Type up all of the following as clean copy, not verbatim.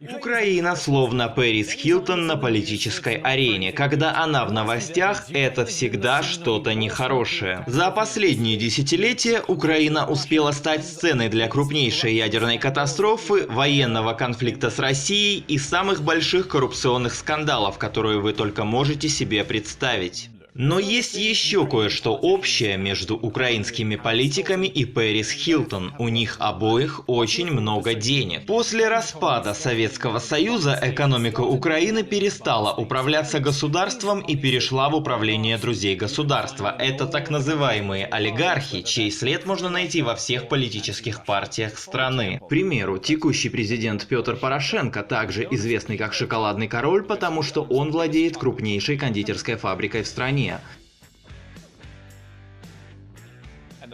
Украина словно Пэрис Хилтон на политической арене. Когда она в новостях, это всегда что-то нехорошее. За последние десятилетия Украина успела стать сценой для крупнейшей ядерной катастрофы, военного конфликта с Россией и самых больших коррупционных скандалов, которые вы только можете себе представить. Но есть еще кое-что общее между украинскими политиками и Пэрис Хилтон. У них обоих очень много денег. После распада Советского Союза экономика Украины перестала управляться государством и перешла в управление друзей государства. Это так называемые олигархи, чей след можно найти во всех политических партиях страны. К примеру, текущий президент Петр Порошенко, также известный как Шоколадный король, потому что он владеет крупнейшей кондитерской фабрикой в стране.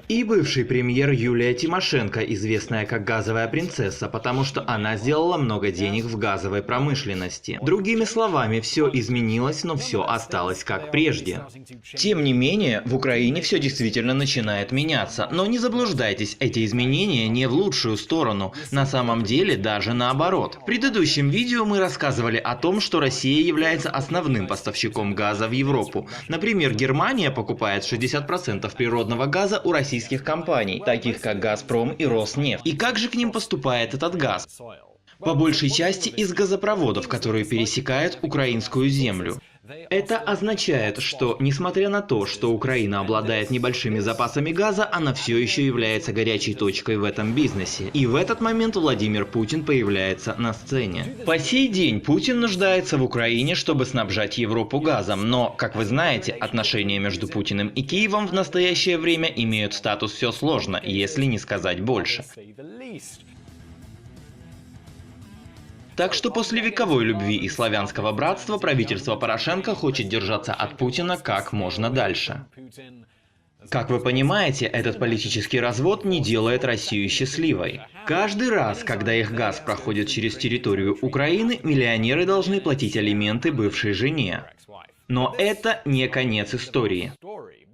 И бывший премьер Юлия Тимошенко, известная как газовая принцесса, потому что она сделала много денег в газовой промышленности. Другими словами, все изменилось, но все осталось как прежде. Тем не менее, в Украине все действительно начинает меняться. Но не заблуждайтесь, эти изменения не в лучшую сторону. На самом деле даже наоборот. В предыдущем видео мы рассказывали о том, что Россия является основным поставщиком газа в Европу. Например, Германия покупает 60% природного газа у российских компаний, таких как «Газпром» и «Роснефть». И как же к ним поступает этот газ? По большей части из газопроводов, которые пересекают украинскую землю. Это означает, что, несмотря на то, что Украина обладает небольшими запасами газа, она все еще является горячей точкой в этом бизнесе. И в этот момент Владимир Путин появляется на сцене. По сей день Путин нуждается в Украине, чтобы снабжать Европу газом, но, как вы знаете, отношения между Путиным и Киевом в настоящее время имеют статус «все сложно», если не сказать больше. Так что после вековой любви и славянского братства правительство Порошенко хочет держаться от Путина как можно дальше. Как вы понимаете, этот политический развод не делает Россию счастливой. Каждый раз, когда их газ проходит через территорию Украины, миллионеры должны платить алименты бывшей жене. Но это не конец истории.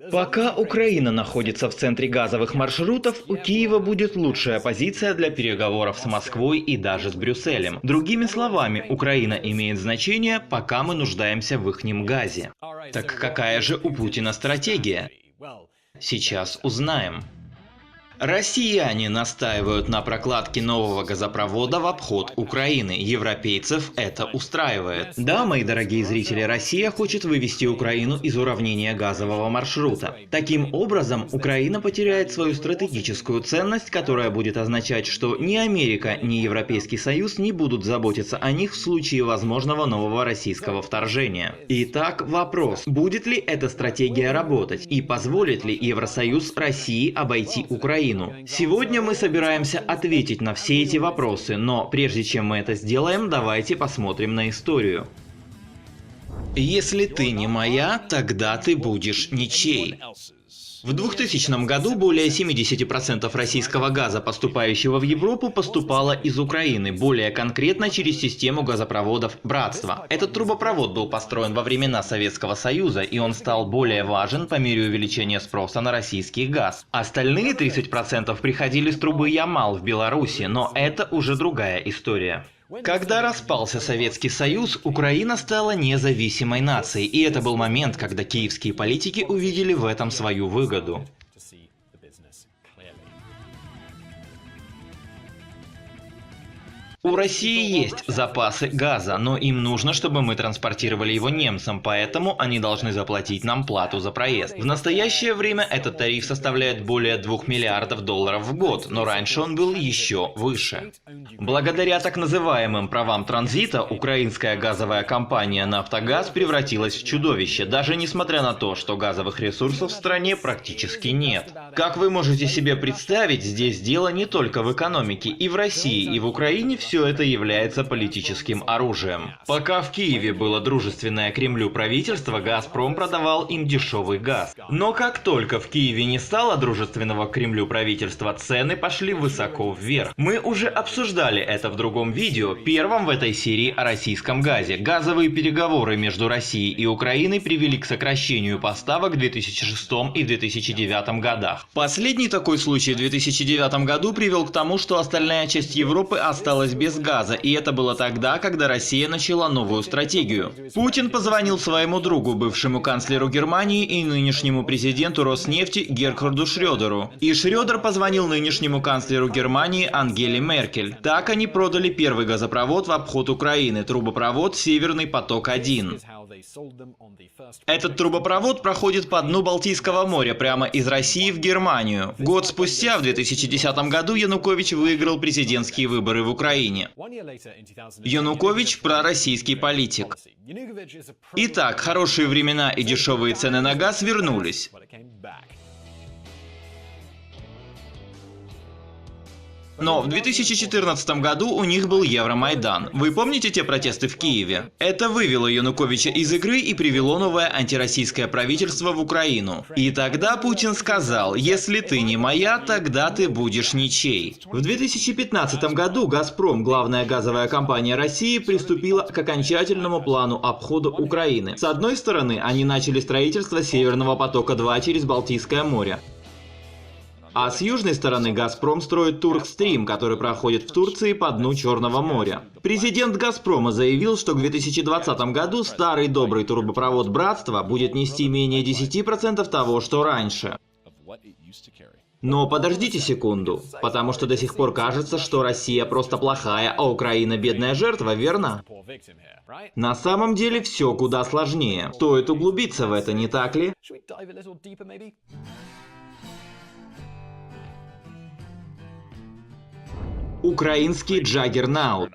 Пока Украина находится в центре газовых маршрутов, у Киева будет лучшая позиция для переговоров с Москвой и даже с Брюсселем. Другими словами, Украина имеет значение, пока мы нуждаемся в ихнем газе. Так какая же у Путина стратегия? Сейчас узнаем. Россияне настаивают на прокладке нового газопровода в обход Украины. Европейцев это устраивает. Да, мои дорогие зрители, Россия хочет вывести Украину из уравнения газового маршрута. Таким образом, Украина потеряет свою стратегическую ценность, которая будет означать, что ни Америка, ни Европейский Союз не будут заботиться о них в случае возможного нового российского вторжения. Итак, вопрос: будет ли эта стратегия работать и позволит ли Евросоюз России обойти Украину? Сегодня мы собираемся ответить на все эти вопросы, но прежде чем мы это сделаем, давайте посмотрим на историю. Если ты не моя, тогда ты будешь ничей. В 2000 году более 70% российского газа, поступающего в Европу, поступало из Украины, более конкретно через систему газопроводов «Братство». Этот трубопровод был построен во времена Советского Союза, и он стал более важен по мере увеличения спроса на российский газ. Остальные 30% приходили с трубы «Ямал» в Беларуси, но это уже другая история. Когда распался Советский Союз, Украина стала независимой нацией, и это был момент, когда киевские политики увидели в этом свою выгоду. У России есть запасы газа, но им нужно, чтобы мы транспортировали его немцам, поэтому они должны заплатить нам плату за проезд. В настоящее время этот тариф составляет более 2 миллиардов долларов в год, но раньше он был еще выше. Благодаря так называемым правам транзита, украинская газовая компания «Нафтогаз» превратилась в чудовище, даже несмотря на то, что газовых ресурсов в стране практически нет. Как вы можете себе представить, здесь дело не только в экономике. И в России, и в Украине все это является политическим оружием. Пока в Киеве было дружественное Кремлю правительство, «Газпром» продавал им дешевый газ. Но как только в Киеве не стало дружественного Кремлю правительства, цены пошли высоко вверх. Мы уже обсуждали это в другом видео, первом в этой серии о российском газе. Газовые переговоры между Россией и Украиной привели к сокращению поставок в 2006 и 2009 годах. Последний такой случай в 2009 году привел к тому, что остальная часть Европы осталась без без газа, и это было тогда, когда Россия начала новую стратегию. Путин позвонил своему другу, бывшему канцлеру Германии и нынешнему президенту Роснефти Герхарду Шрёдеру. И Шрёдер позвонил нынешнему канцлеру Германии Ангеле Меркель. Так они продали первый газопровод в обход Украины, трубопровод «Северный поток-1». Этот трубопровод проходит по дну Балтийского моря прямо из России в Германию. Год спустя, в 2010 году, Янукович выиграл президентские выборы в Украине. Янукович – пророссийский политик. Итак, хорошие времена и дешевые цены на газ вернулись. Но в 2014 году у них был Евромайдан. Вы помните те протесты в Киеве? Это вывело Януковича из игры и привело новое антироссийское правительство в Украину. И тогда Путин сказал: если ты не моя, тогда ты будешь ничей. В 2015 году «Газпром», главная газовая компания России, приступила к окончательному плану обхода Украины. С одной стороны, они начали строительство «Северного потока-2» через Балтийское море. А с южной стороны «Газпром» строит «Туркстрим», который проходит в Турции по дну Черного моря. Президент «Газпрома» заявил, что к 2020 году старый добрый трубопровод «Братство» будет нести менее 10% того, что раньше. Но подождите секунду, потому что до сих пор кажется, что Россия просто плохая, а Украина бедная жертва, верно? На самом деле все куда сложнее. Стоит углубиться в это, не так ли? Украинский джаггернаут.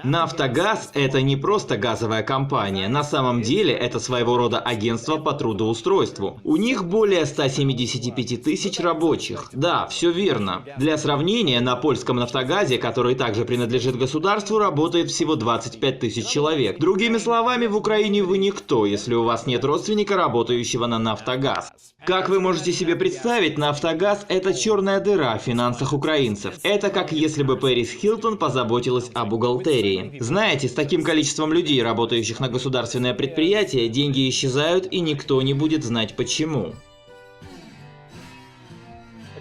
«Нафтогаз» — это не просто газовая компания. На самом деле это своего рода агентство по трудоустройству. У них более 175 тысяч рабочих. Да, все верно. Для сравнения, на польском «Нафтогазе», который также принадлежит государству, работает всего 25 тысяч человек. Другими словами, в Украине вы никто, если у вас нет родственника, работающего на «Нафтогаз». Как вы можете себе представить, «Нафтогаз» — это черная дыра в финансах украинцев. Это как если бы Пэрис Хилтон позаботилась о бухгалтерии. Знаете, с таким количеством людей, работающих на государственное предприятие, деньги исчезают, и никто не будет знать почему.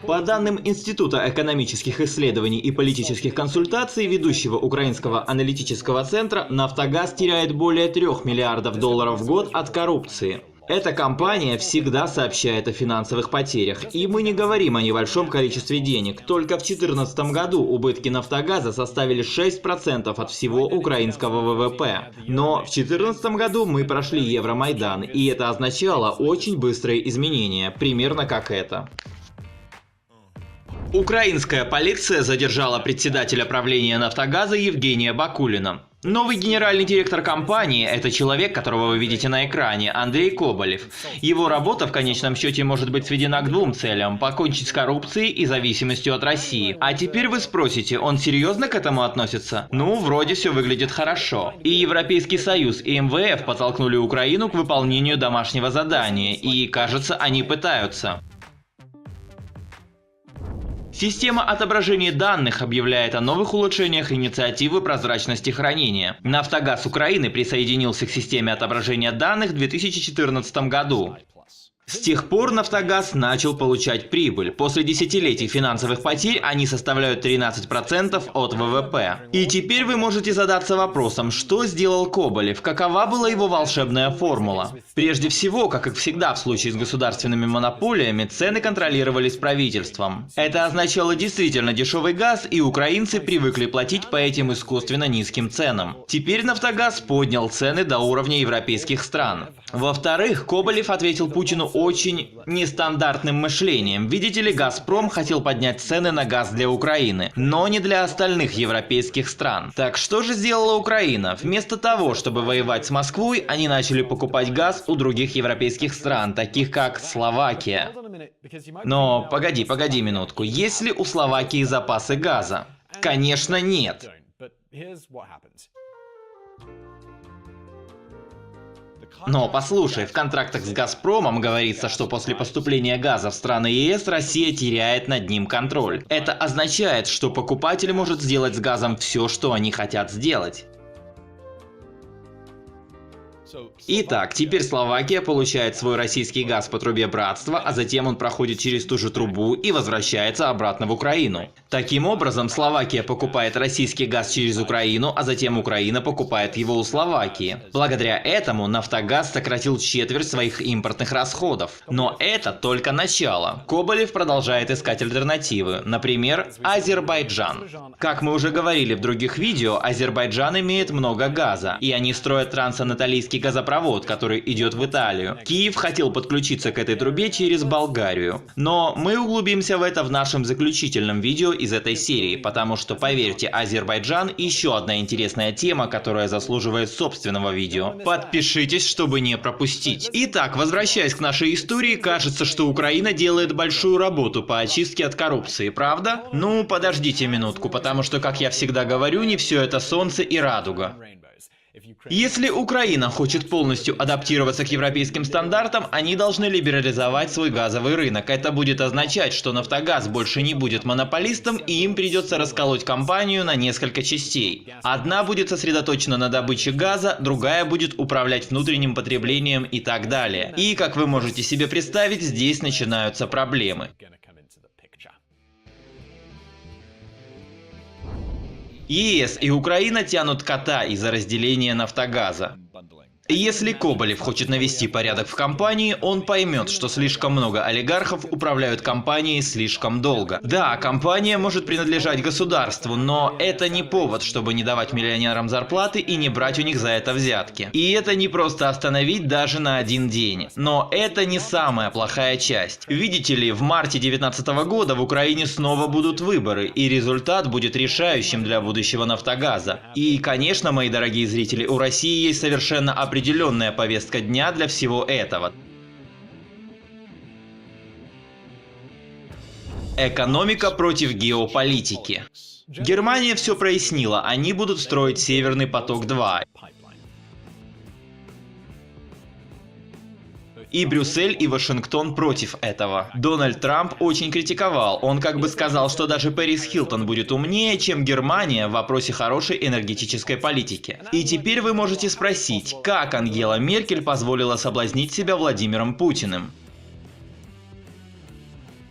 По данным Института экономических исследований и политических консультаций, ведущего украинского аналитического центра, «Нафтогаз» теряет более 3 миллиардов долларов в год от коррупции. Эта компания всегда сообщает о финансовых потерях, и мы не говорим о небольшом количестве денег. Только в 2014 году убытки «Нафтогаза» составили 6% от всего украинского ВВП. Но в 2014 году мы прошли Евромайдан, и это означало очень быстрые изменения, примерно как это. Украинская полиция задержала председателя правления «Нафтогаза» Евгения Бакулина. Новый генеральный директор компании – это человек, которого вы видите на экране, Андрей Коболев. Его работа в конечном счете может быть сведена к двум целям – покончить с коррупцией и зависимостью от России. А теперь вы спросите, он серьезно к этому относится? Ну, вроде все выглядит хорошо. И Европейский Союз, и МВФ подтолкнули Украину к выполнению домашнего задания, и, кажется, они пытаются. Система отображения данных объявляет о новых улучшениях инициативы прозрачности хранения. «Нафтогаз» Украины присоединился к системе отображения данных в 2014 году. С тех пор «Нафтогаз» начал получать прибыль. После десятилетий финансовых потерь они составляют 13% от ВВП. И теперь вы можете задаться вопросом, что сделал Коболев, какова была его волшебная формула. Прежде всего, как и всегда в случае с государственными монополиями, цены контролировались правительством. Это означало действительно дешевый газ, и украинцы привыкли платить по этим искусственно низким ценам. Теперь «Нафтогаз» поднял цены до уровня европейских стран. Во-вторых, Коболев ответил Путину очень нестандартным мышлением. Видите ли, «Газпром» хотел поднять цены на газ для Украины, но не для остальных европейских стран. Так что же сделала Украина? Вместо того, чтобы воевать с Москвой, они начали покупать газ у других европейских стран, таких как Словакия. Но погоди минутку, есть ли у Словакии запасы газа? Конечно, нет. Но послушай, в контрактах с «Газпромом» говорится, что после поступления газа в страны ЕС Россия теряет над ним контроль. Это означает, что покупатель может сделать с газом все, что они хотят сделать. Итак, теперь Словакия получает свой российский газ по трубе Братства, а затем он проходит через ту же трубу и возвращается обратно в Украину. Таким образом, Словакия покупает российский газ через Украину, а затем Украина покупает его у Словакии. Благодаря этому «Нафтогаз» сократил четверть своих импортных расходов. Но это только начало. Коболев продолжает искать альтернативы, например, Азербайджан. Как мы уже говорили в других видео, Азербайджан имеет много газа, и они строят трансанатолийский газопровод, который идет в Италию. Киев хотел подключиться к этой трубе через Болгарию. Но мы углубимся в это в нашем заключительном видео из этой серии, потому что, поверьте, Азербайджан еще одна интересная тема, которая заслуживает собственного видео. Подпишитесь, чтобы не пропустить. Итак, возвращаясь к нашей истории, кажется, что Украина делает большую работу по очистке от коррупции, правда? Ну, подождите минутку, потому что, как я всегда говорю, не все это солнце и радуга. Если Украина хочет полностью адаптироваться к европейским стандартам, они должны либерализовать свой газовый рынок. Это будет означать, что «Нафтогаз» больше не будет монополистом, и им придется расколоть компанию на несколько частей. Одна будет сосредоточена на добыче газа, другая будет управлять внутренним потреблением и так далее. И, как вы можете себе представить, здесь начинаются проблемы. ЕС и Украина тянут кота из-за разделения «Нафтогаза». Если Коболев хочет навести порядок в компании, он поймет, что слишком много олигархов управляют компанией слишком долго. Да, компания может принадлежать государству, но это не повод, чтобы не давать миллионерам зарплаты и не брать у них за это взятки. И это не просто остановить даже на один день. Но это не самая плохая часть. Видите ли, в марте 2019 года в Украине снова будут выборы, и результат будет решающим для будущего «Нафтогаза». И, конечно, мои дорогие зрители, у России есть совершенно определенная повестка дня для всего этого. Экономика против геополитики. Германия все прояснила, они будут строить Северный поток-2. И Брюссель, и Вашингтон против этого. Дональд Трамп очень критиковал. Он как бы сказал, что даже Пэрис Хилтон будет умнее, чем Германия в вопросе хорошей энергетической политики. И теперь вы можете спросить, как Ангела Меркель позволила соблазнить себя Владимиром Путиным?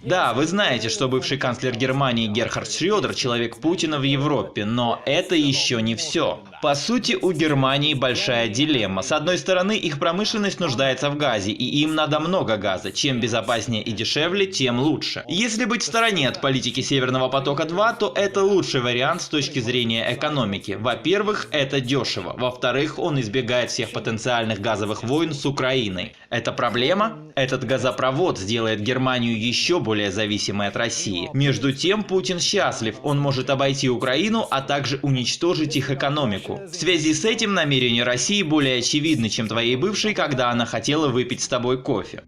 Да, вы знаете, что бывший канцлер Германии Герхард Шрёдер – человек Путина в Европе, но это еще не все. По сути, у Германии большая дилемма. С одной стороны, их промышленность нуждается в газе, и им надо много газа. Чем безопаснее и дешевле, тем лучше. Если быть в стороне от политики Северного потока-2, то это лучший вариант с точки зрения экономики. Во-первых, это дешево. Во-вторых, он избегает всех потенциальных газовых войн с Украиной. Это проблема? Этот газопровод сделает Германию еще более зависимой от России. Между тем, Путин счастлив. Он может обойти Украину, а также уничтожить их экономику. В связи с этим намерения России более очевидны, чем твоей бывшей, когда она хотела выпить с тобой кофе.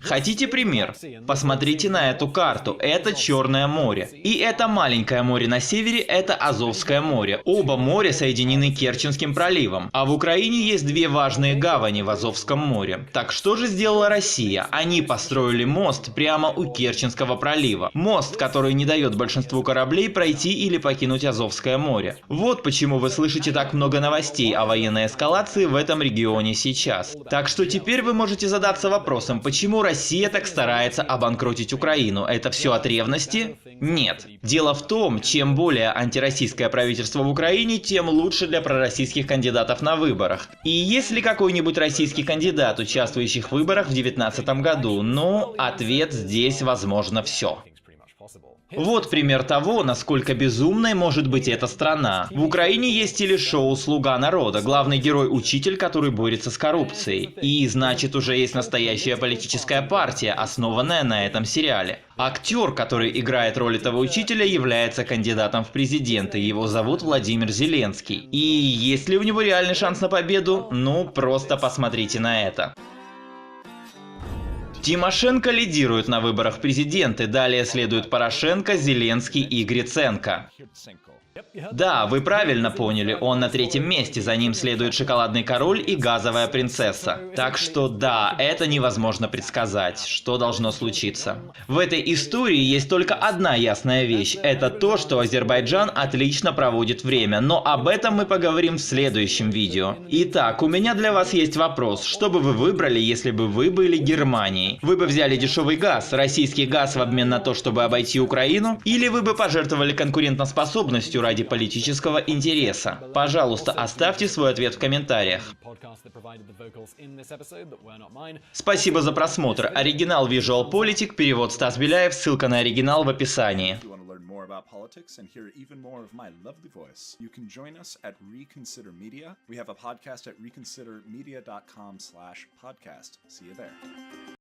Хотите пример? Посмотрите на эту карту. Это Черное море. И это маленькое море на севере, это Азовское море. Оба моря соединены Керченским проливом. А в Украине есть две важные гавани в Азовском море. Так что же сделала Россия? Они построили мост прямо у Керченского пролива. Мост, который не дает большинству кораблей пройти или покинуть Азовское море. Вот почему вы слышите так много новостей о военной эскалации в этом регионе сейчас. Так что теперь вы можете задаться вопросом, почему Россия так старается обанкротить Украину. Это все от ревности? Нет. Дело в том, чем более антироссийское правительство в Украине, тем лучше для пророссийских кандидатов на выборах. И есть ли какой-нибудь российский кандидат, участвующий в выборах в 2019 году? Ну, ответ здесь возможно все. Вот пример того, насколько безумной может быть эта страна. В Украине есть телешоу «Слуга народа», главный герой – учитель, который борется с коррупцией. И значит, уже есть настоящая политическая партия, основанная на этом сериале. Актер, который играет роль этого учителя, является кандидатом в президенты. Его зовут Владимир Зеленский. И есть ли у него реальный шанс на победу? Ну, просто посмотрите на это. Тимошенко лидирует на выборах в президенты, далее следуют Порошенко, Зеленский и Гриценко. Да, вы правильно поняли, он на третьем месте, за ним следует «Шоколадный король» и «Газовая принцесса». Так что да, это невозможно предсказать, что должно случиться. В этой истории есть только одна ясная вещь – это то, что Азербайджан отлично проводит время, но об этом мы поговорим в следующем видео. Итак, у меня для вас есть вопрос, что бы вы выбрали, если бы вы были Германией? Вы бы взяли дешевый газ, российский газ в обмен на то, чтобы обойти Украину, или вы бы пожертвовали конкурентоспособностью ради политического интереса? Пожалуйста, оставьте свой ответ в комментариях. Спасибо за просмотр. Оригинал Visual Politic, перевод Стас Беляев, ссылка на оригинал в описании. More about politics and hear even more of my lovely voice, you can join us at Reconsider Media. We have a podcast at reconsidermedia.com/podcast. See you there.